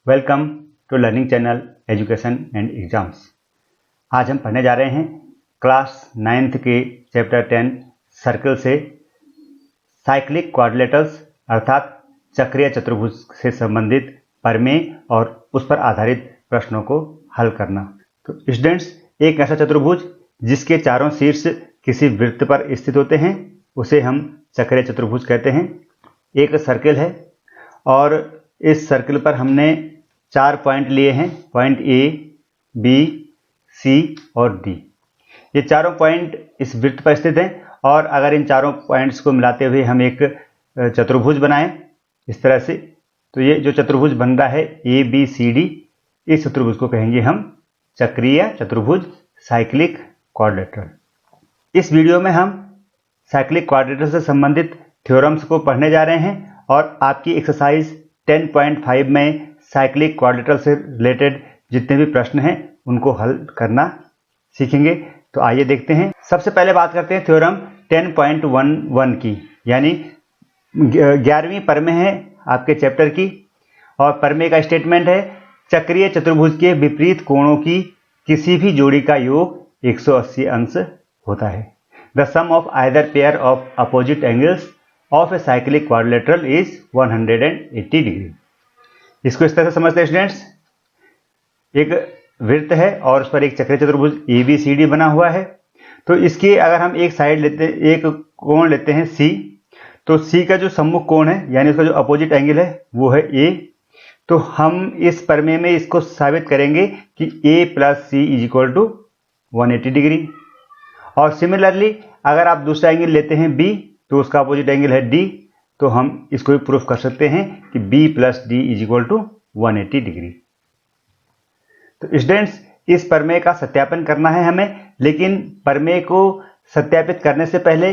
Welcome to learning channel education and exams. आज हम पढ़ने जा रहे हैं क्लास 9th के चैप्टर 10 सर्कल से साइक्लिक क्वाड्रिलेटरल्स अर्थात चक्रीय चतुर्भुज से संबंधित प्रमेय और उस पर आधारित प्रश्नों को हल करना। तो स्टूडेंट्स, एक ऐसा चतुर्भुज जिसके चारों शीर्ष किसी वृत्त पर स्थित होते हैं उसे हम चक्रीय चतुर्भुज कहते हैं। एक सर्कल है और इस सर्कल पर हमने 4 पॉइंट लिए हैं, पॉइंट ए, बी, सी और डी। ये चारों पॉइंट इस वृत्त पर स्थित हैं और अगर इन चारों पॉइंट्स को मिलाते हुए हम एक चतुर्भुज बनाएं इस तरह से, तो ये जो चतुर्भुज बन रहा है ए बी सी डी, इस चतुर्भुज को कहेंगे हम चक्रीय चतुर्भुज, साइक्लिक क्वाड्रिलेटरल। इस वीडियो में हम साइक्लिक क्वाड्रिलेटरल से संबंधित थ्योरम्स को पढ़ने जा रहे हैं और आपकी एक्सरसाइज 10.5 में साइक्लिक क्वाड्रिलेटरल से रिलेटेड जितने भी प्रश्न हैं उनको हल करना सीखेंगे। तो आइए देखते हैं। सबसे पहले बात करते हैं थ्योरम 10.11 की, यानी 11वीं प्रमेय है आपके चैप्टर की। और प्रमेय का स्टेटमेंट है चक्रीय चतुर्भुज के विपरीत कोणों की किसी भी जोड़ी का योग 180 अंश होता है। The sum of either pair of opposite angles of a cyclic quadrilateral is 180 degree. इसको इस तरह से समझते हैं स्टूडेंट्स, एक वृत्त है और उस पर एक चक्रीय चतुर्भुज ए बी सी डी बना हुआ है। तो इसकी अगर हम एक साइड लेते हैं, एक कोण लेते हैं सी, तो सी का जो सम्मुख कोण है यानी उसका जो अपोजिट एंगल है वो है ए। तो हम इस प्रमेय में इसको साबित करेंगे कि A plus C is equal to 180 degree. और सिमिलरली अगर आप दूसरा एंगल लेते हैं बी, तो उसका अपोजिट एंगल है डी, तो हम इसको भी प्रूफ कर सकते हैं कि b plus D is equal to 180 degree. तो स्टूडेंट्स, इस प्रमेय का सत्यापन करना है हमें, लेकिन प्रमेय को सत्यापित करने से पहले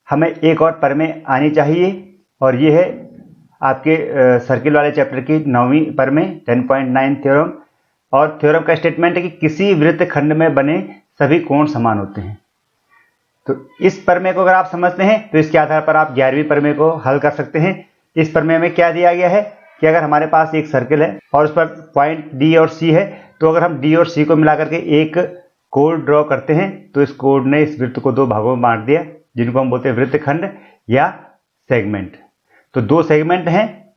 हमें एक और प्रमेय आनी चाहिए और ये है आपके सर्किल वाले चैप्टर की 9वीं प्रमेय 10.9 थ्योरम। और थ्योरम का स्टेटमेंट है कि किसी वृत्त खंड में बने सभी कोण समान होते हैं। तो इस प्रमेय को अगर आप समझते हैं तो इसके आधार पर आप 11वीं प्रमेय को हल कर सकते हैं। इस प्रमेय में क्या दिया गया है कि अगर हमारे पास एक सर्कल है और उस पर पॉइंट डी और सी है, तो अगर हम डी और सी को मिला करके एक कोड ड्रॉ करते हैं तो इस कोड ने इस वृत्त को 2 भागों में बांट दिया, जिनको हम बोलते हैं वृत्तखंड या सेगमेंट। तो 2 सेगमेंट हैं,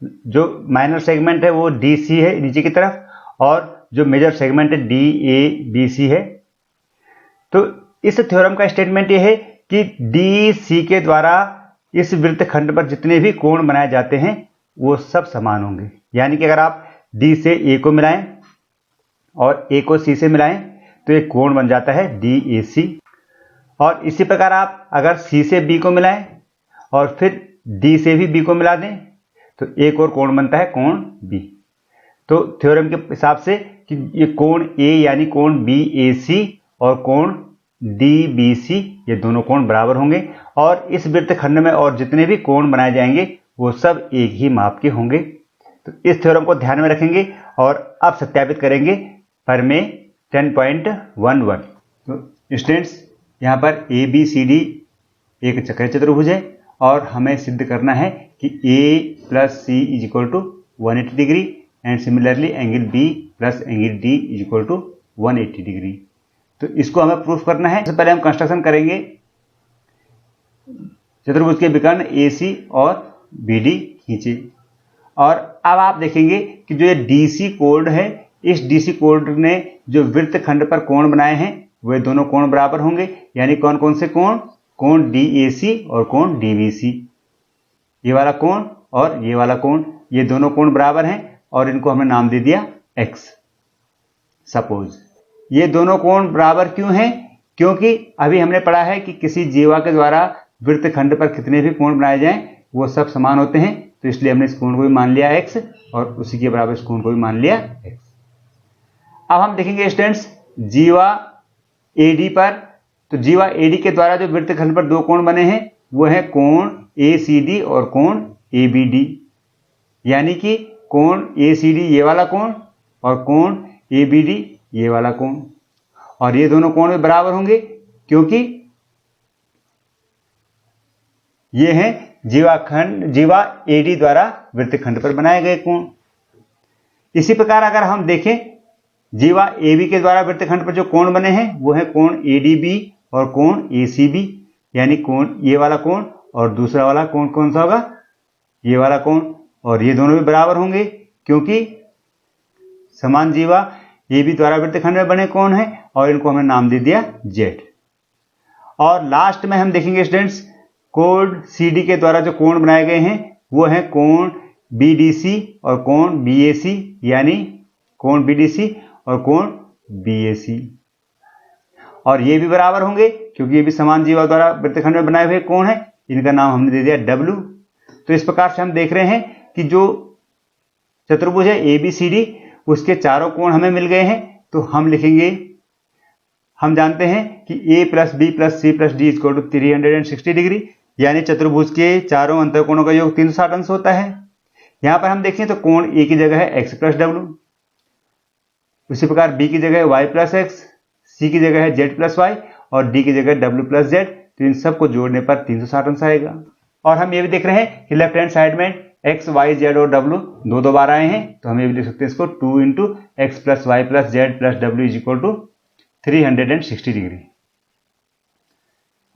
जो माइनर सेगमेंट है वो डी सी है नीचे की तरफ, और जो मेजर सेगमेंट है डी ए बी सी है। तो इस थ्योरम का स्टेटमेंट यह है कि डी सी के द्वारा इस वृत्तखंड पर जितने भी कोण बनाए जाते हैं वो सब समान होंगे। यानी कि अगर आप डी से ए को मिलाएं और ए को सी से मिलाएं तो एक कोण बन जाता है डी ए सी। और इसी प्रकार आप अगर सी से बी को मिलाएं और फिर डी से भी बी को मिला दें तो एक और कोण बनता है कोण बी। तो थ्योरम के हिसाब से कि ये कोण ए यानी कोण बी ए सी और कोण डी बी सी, ये दोनों कोण बराबर होंगे और इस वृत्तखंड में और जितने भी कोण बनाए जाएंगे वो सब एक ही माप के होंगे। तो इस थ्योरम को ध्यान में रखेंगे और अब सत्यापित करेंगे प्रमेय 10.11। तो स्टूडेंट्स, यहाँ पर ए बी सी डी एक चक्रीय चतुर्भुज है और हमें सिद्ध करना है कि a plus C is equal to 180 degree and similarly angle b plus angle d is equal to 180 degree. तो इसको हमें प्रूफ करना है। सबसे पहले हम कंस्ट्रक्शन करेंगे चतुर्भुज के विकर्ण AC और BD खींचे। और अब आप देखेंगे कि जो ये DC कोड है, इस DC कोड ने जो वृत्तखंड पर कोण बनाए हैं वे दोनों कोण बराबर होंगे। यानी कौन कौन से कोण? कोण DAC और कोण DBC। ये वाला कोण और ये वाला कोण, ये दोनों कोण बराबर हैं और इनको हमने नाम दे दिया X। सपोज ये दोनों कोण बराबर क्यों हैं? क्योंकि अभी हमने पढ़ा है कि किसी जीवा के द्वारा वृत्तखंड पर कितने भी कोण बनाए जाएं वो सब समान होते हैं। तो इसलिए हमने इस कोण को भी मान लिया x और उसी के बराबर इस कोण को भी मान लिया x। अब हम देखेंगे स्टूडेंट्स जीवा AD पर। तो जीवा AD के द्वारा जो वृत्तखंड पर 2 कोण बने हैं वो है कोण ACD और कोण ABD। यानी कि कोण ACD ये वाला कोण और कोण ABD ये वाला कोण, और ये दोनों कोण भी बराबर होंगे क्योंकि ये हैं जीवा AD द्वारा वृत्तखंड पर बनाए गए कोण। इसी प्रकार अगर हम देखें जीवा AB के द्वारा वृत्तखंड पर जो कोण बने हैं वो है कोण ADB और कोण ACB, यानी कोण ये वाला कोण और दूसरा वाला कोण कौन सा होगा, ये वाला कोण, और ये दोनों भी बराबर होंगे क्योंकि समान जीवा AB द्वारा वृत्तखंड में बने कोण हैं और इनको हमने नाम दे दिया Z। और लास्ट में हम देखेंगे स्टूडेंट्स कोण CD के द्वारा जो कोण बनाए गए हैं वो है कोण BDC और कोण BAC, यानी कोण BDC और कोण BAC, और ये भी बराबर होंगे क्योंकि ये भी समान जीवा द्वारा वृत्तखंड में बनाए हुए कोण है। इनका नाम हमने दे दिया W। तो इस प्रकार से हम देख रहे हैं कि जो चतुर्भुज है ABCD उसके चारों कोण हमें मिल गए हैं। तो हम लिखेंगे, हम जानते हैं कि A + B + C + D = 360 degree, यानी चतुर्भुज के चारों अंतःकोणों का योग 360 अंश होता है। यहां पर हम देखें तो कोण A की जगह है x + W, उसी प्रकार B की जगह है y + x, C की जगह है z + y और D की जगह W + z। तो इन सबको जोड़ने पर 360 अंश आएगा। और हम ये भी देख रहे हैं कि लेफ्ट हैंड साइड में x, y, z और w दो बार आए हैं, तो हम ये भी लिख सकते हैं इसको 2 × x + y + z + w = 360 degree.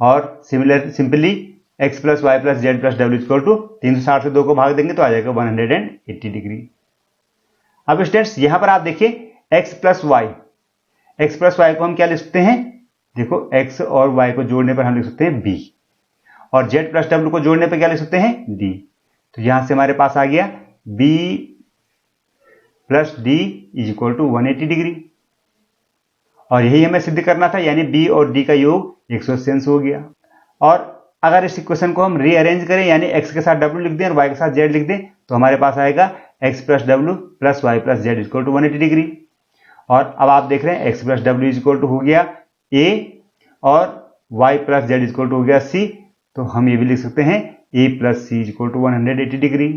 और simply x + y + z + w = 360 से 2 को भाग देंगे तो आ जाएगा 180 डिग्री। अब स्टूडेंट्स यहाँ पर आप देखिए x + y को हम क्या लिख सकते हैं, देखो x और y को जोड़ने पर हम लिख सकते हैं b, और z + w को जोड़ने पर क्या लिख सकते हैं d। तो यहां से हमारे पास आ गया b + d = 180 डिग्री, और यही हमें सिद्ध करना था, यानी b और d का योग 180 अंश हो गया। और अगर इस इक्वेशन को हम रीअरेंज करें, यानी x के साथ w लिख दें और y के साथ z लिख दें, तो हमारे पास आएगा x + w + y + z = 180 degree. और अब आप देख रहे हैं x + w = हो गया a और y + z = हो गया c। तो हम ये भी लिख सकते हैं a + c = 180 डिग्री।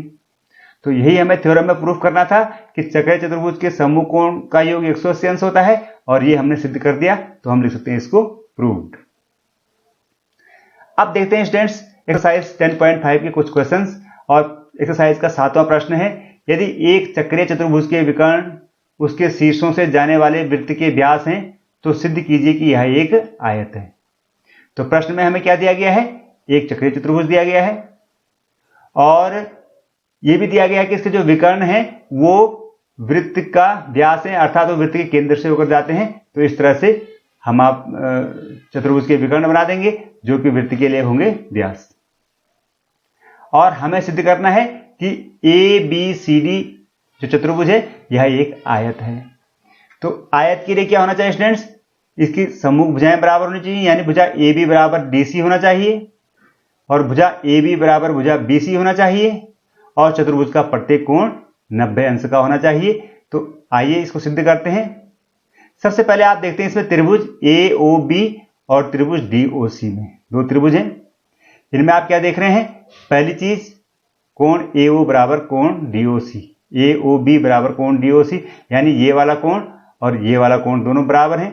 तो यही हमें थ्योरम में प्रूफ करना था कि चक्रीय चतुर्भुज के समूह कोण का योग 180 अंश होता है, और ये हमने सिद्ध कर दिया, तो हम लिख सकते हैं इसको प्रूव्ड। अब देखते हैं स्टूडेंट्स एक्सरसाइज 10.5 के कुछ क्वेश्चंस। और एक्सरसाइज का 7वां प्रश्न है, यदि एक चक्रीय चतुर्भुज के विकर्ण उसके शीर्षों से जाने वाले वृत्त के व्यास हैं तो सिद्ध कीजिए कि यह एक आयत है। तो प्रश्न में हमें क्या दिया गया है, एक चक्रीय चतुर्भुज दिया गया है और यह भी दिया गया है कि इसके जो विकर्ण हैं वो वृत्त का व्यास है, अर्थात वो वृत्त के केंद्र से होकर जाते हैं। तो इस तरह से हम आप चतुर्भुज के विकर्ण बना देंगे जो कि वृत्त के लिए होंगे व्यास। और हमें सिद्ध करना है कि ABCD जो चतुर्भुज है यह एक आयत है। तो आयत के लिए क्या होना चाहिए स्टूडेंट्स, इसकी सम्मुख भुजाएं बराबर होनी चाहिए, यानी भुजा AB = DC होना चाहिए और भुजा AB = भुजा BC होना चाहिए, और चतुर्भुज का प्रत्येक कोण 90 अंश का होना चाहिए। तो आइए इसको सिद्ध करते हैं। सबसे पहले आप देखते हैं इसमें त्रिभुज AOB और त्रिभुज DOC में दो त्रिभुज हैं। इनमें आप क्या देख रहे हैं, पहली चीज कोण AO = कोण DOC, AOB = कोण DOC, यानी ये वाला कोण और ये वाला कोण दोनों बराबर हैं।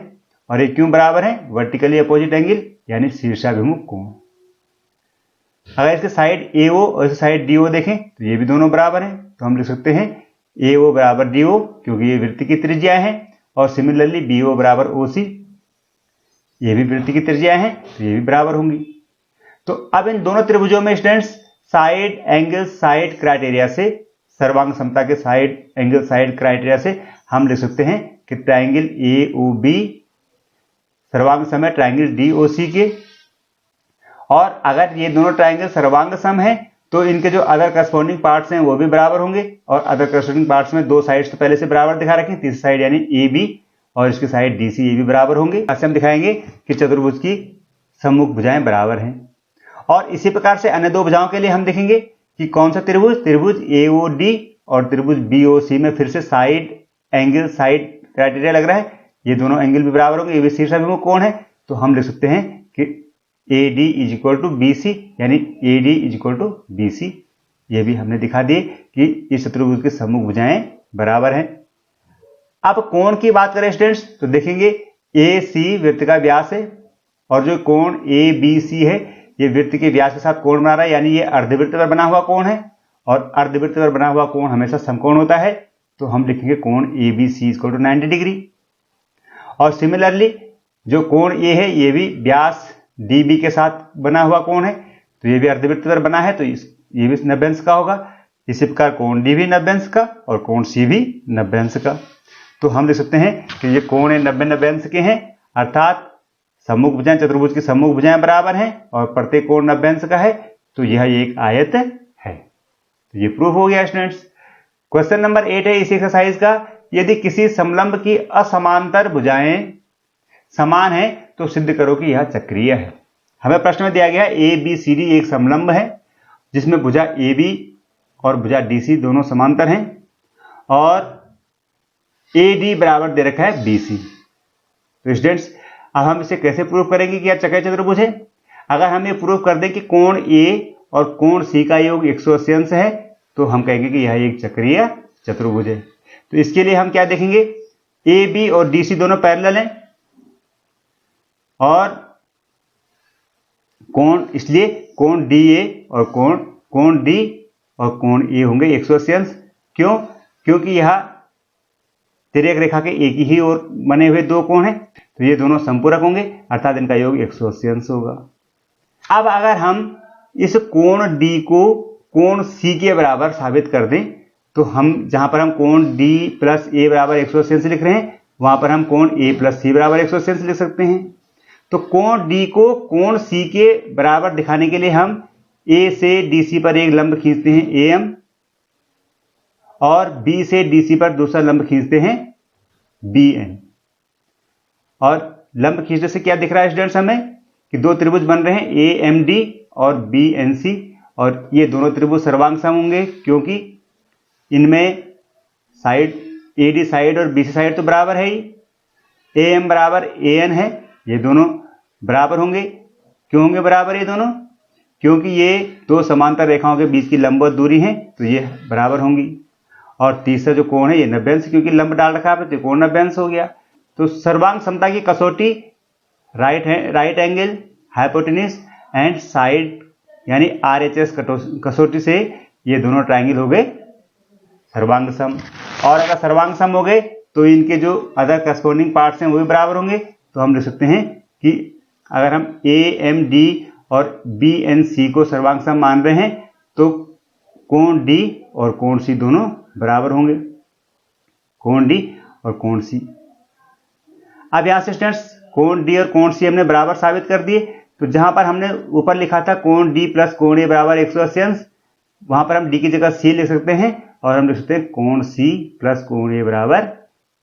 और ये क्यों बराबर हैं, वर्टिकली अपोजिट एंगल यानी शीर्षाभिमुख कोण। अगर इसके साइड AO और इसके साइड DO देखें तो ये भी दोनों बराबर हैं, तो हम लिख सकते हैं AO = DO क्योंकि ये वृत्त की त्रिज्याएं हैं, और सिमिलरली BO = OC, ये भी वृत्त की त्रिज्याएं हैं, तो ये भी बराबर होंगी। तो अब इन दोनों त्रिभुजों में students side angle side criteria से, सर्वांग समता के साइड एंगल साइड क्राइटेरिया से हम लिख सकते हैं कि ट्राइंगल AOB सर्वांग सम है ट्राइंगल DOC के। और अगर ये दोनों ट्राइंगल सर्वांग सम है तो इनके जो अदर करस्पॉन्डिंग पार्ट्स हैं वो भी बराबर होंगे, और अदर करस्पॉन्डिंग पार्ट्स में दो साइड्स तो पहले से बराबर दिखा रखें, तीसरी साइड यानी AB और इसकी साइड DC ये भी बराबर होंगे। ऐसे हम दिखाएंगे कि चतुर्भुज की सम्मुख भुजाएं बराबर हैं। और इसी प्रकार से अन्य दो भुजाओं के लिए हम देखेंगे कि कौन सा त्रिभुज AOD और त्रिभुज BOC में फिर से साइड एंगल साइड क्राइटेरिया लग रहा है, ये दोनों एंगल भी बराबर होंगे, ये भी शीर्षाभिमुख कोण है। तो हम लिख सकते हैं कि AD = BC, यानी AD = BC। ये भी हमने दिखा दिए कि इस चतुर्भुज की सम्मुख भुजाएं बराबर हैं। अब कोण की बात करें स्टूडेंट्स तो देखेंगे AC वृत्त का व्यास है, और जो कोण ABC है ये वृत्त के व्यास के साथ कोण बना रहा है, यानी ये अर्धवृत्त पर बना हुआ कोण है, और अर्धवृत्त पर बना हुआ कोण हमेशा समकोण होता है। तो हम लिखेंगे कोण ABC इक्वल टू 90 डिग्री। और सिमिलरली जो कोण ए है ये भी व्यास DB के साथ बना हुआ कोण है, तो ये भी अर्धवृत्त पर बना है, तो ये भी 90 अंश का होगा। इसी प्रकार कोण D भी 90 अंश का और कोण C भी 90 अंश का। तो हम लिख सकते हैं कि ये कोण 90 अंश के हैं, अर्थात सम्मुख भुजाएं चतुर्भुज की सम्मुख भुजाएं बराबर हैं और प्रत्येक कोण 90 अंश का है, तो यह एक आयत है। तो ये प्रूफ हो गया स्टूडेंट्स। क्वेश्चन नंबर 8 है इस एक्सरसाइज का, यदि किसी समलंब की असमांतर भुजाएं समान है तो सिद्ध करो कि यह चक्रीय है। हमें प्रश्न में दिया गया है ABCD एक समलंब है जिसमें भुजा AB और भुजा DC दोनों समांतर हैं और AD बराबर दे रखा है BC। तो स्टूडेंट्स अब हम इसे कैसे प्रूव करेंगे कि यह चक्रीय चतुर्भुज है। अगर हम ये प्रूव कर दें कि कोण A और कोण C का योग 180 अंश है तो हम कहेंगे कि यह एक चक्रीय चतुर्भुज है। तो इसके लिए हम क्या देखेंगे, AB और DC दोनों पैरेलल हैं और कोण, इसलिए कोण DA और कोण D और कोण A होंगे 180 अंश। क्यों? क्योंकि यह तिर्यक रेखा के एक ही ओर बने हुए दो कोण हैं, तो ये दोनों संपूरक होंगे, अर्थात इनका योग 180 अंश होगा। अब अगर हम इस कोण D को कोण C के बराबर साबित कर दें तो हम जहां पर हम कोण D प्लस A बराबर 180 अंश लिख रहे हैं वहां पर हम कोण A प्लस C बराबर 180 अंश लिख सकते हैं। तो कोण D को कोण C के बराबर दिखाने के लिए हम A से DC पर एक लंब खींचते हैं AM और B से DC पर दूसरा लंब खींचते हैं BN। और लंब खींचने से क्या दिख रहा है स्टूडेंट्स हमें कि दो त्रिभुज बन रहे हैं AMD और BNC और ये दोनों त्रिभुज सर्वांग सम होंगे क्योंकि इनमें साइड AD साइड और BC साइड तो बराबर है ही। AM बराबर AN है, ये दोनों बराबर होंगे। क्यों होंगे बराबर ये दोनों? क्योंकि ये दो समांतर रेखाओं के बीच की लंबवत दूरी है तो ये बराबर होंगी। और तीसरा जो कोण है ये 90 अंश, क्योंकि लंब डाल रखा है तो कोण 90 अंश हो गया। तो सर्वांग समता की कसौटी right angle hypotenuse and side यानी RHS कसौटी से ये दोनों ट्रायंगल हो गए सर्वांग सम। और अगर सर्वांग सम हो गए तो इनके जो अदर करस्पॉन्डिंग पार्ट्स हैं वो भी बराबर होंगे। तो हम लिख सकते हैं कि अगर हम AMD और BNC को सर्वांग सम मान रहे हैं तो कोण D और कोण C दोनों बराबर होंगे, कोण D और कोण C। अब यहां से स्टूडेंट्स कोण D और कोण C हमने बराबर साबित कर दिए। तो जहां पर हमने ऊपर लिखा था कोण D प्लस कोण A बराबर 180 अंश, वहां पर हम D की जगह C लिख सकते हैं और हम लिख सकते हैं कोण C प्लस कोण A बराबर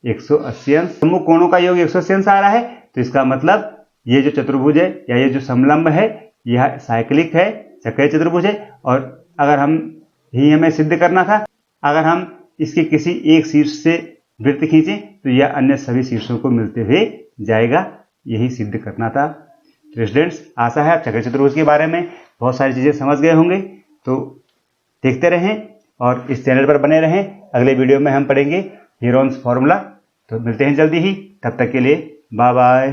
180 अंश। सम्मुख कोणों का योग 180 अंश आ रहा है, तो इसका मतलब ये जो चतुर्भुज है या ये जो समलंब है यह साइक्लिक है, चक्रीय चतुर्भुज है। और अगर हमें सिद्ध करना था, अगर हम इसके किसी एक शीर्ष से वृत्त खींचें तो यह अन्य सभी शीर्षों को मिलते हुए जाएगा, यही सिद्ध करना था। तो स्टूडेंट्स आशा है आप चक्रीय चतुर्भुज के बारे में बहुत सारी चीजें समझ गए होंगे। तो देखते रहें और इस चैनल पर बने रहें। अगले वीडियो में हम पढ़ेंगे हीरोन्स फॉर्मूला। तो मिलते हैं जल्दी ही, तब तक के लिए बाय बाय।